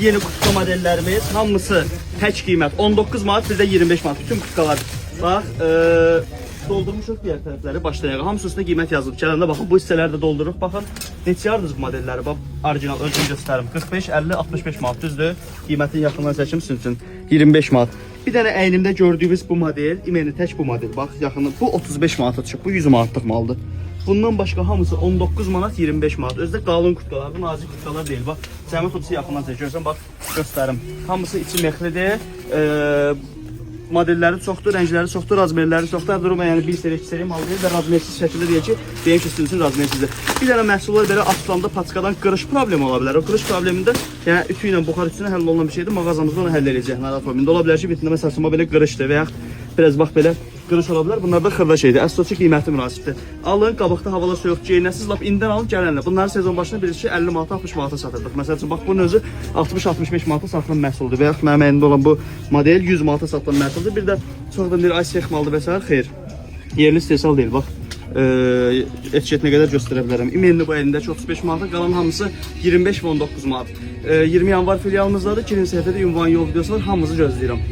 Yeni kutuka modellerimiz hamısı tək qiymət 19 manat, bir də 25 manat. Bütün kutkalar bax, doldurmuşuq diğer tərəfləri başdan ayağa. Hamısı üstünə qiymət yazılıb. Gələndə baxın, bu hissələri də doldururuq. Baxın, neçə yardınız bu modelləri? Bax, orijinal özünü göstərim. 45, 50, 65 manat düzdür. Qiymətin yaxından çəkim sizin üçün 25 manat. Bir dənə əynimdə gördüyünüz bu model, imeni tək bu model. Bax, yaxını bu 35 manata çıxıb. Bu 100 manatlıq maldır. Bundan başqa hamısı 19 manat, 25 manat. Özdə qalın kutkalardır, nazik kutkalar deyil. Bax, cəmiyyət otisi yaxından çək. Görsən, bax, göstərim. Hamısı içi mexlidir. Modelləri çoxdur, rəngləri çoxdur, razmerləri çoxdur. Hər durum yəni 1 seri, 2 seri mal deyil və razmersiz şəkildə deyək ki, deyim ki, sizin üçün razmersizdir. Bir dənə məhsullar belə açılanda paçkadan qırış problemi ola bilər. O qırış problemində, yəni ütü ilə buxar ütüsünə həll olunan bir şeydir. Mağazamızda onu həll edəcək. Narahat olmayın. Ola bilər ki, bitində məsələn belə qırışdır və yaxud biraz bax belə qırış ola bilər. Bunlar da xırda şeydir. Əslində qiyməti münasibdir. Alın, qabaqda havalar soyuq geyinəsiz, lap indidən alın, gələnlə. Bunları sezon başında bilirsiniz ki, 50 manata, 60 manata satırdıq. Məsəl üçün bax bunun özü 60-65 manata satılan məhsuldur. Və yaxud mənim əlində olan bu model 100 manata satılan məhsuldur. Bir də çoxdan bir ay sex maldır və s. Xeyr. Yerli istehsal deyil. Bax, etiketinə qədər göstərə bilərəm. İmenli bu əlindəki 35 manata, qalan hamısı 25 və 19 manat. 20 yanvar filialımızdadır. 2-ci səhifədə ünvan yol videosu var. Hamınızı gözləyirəm.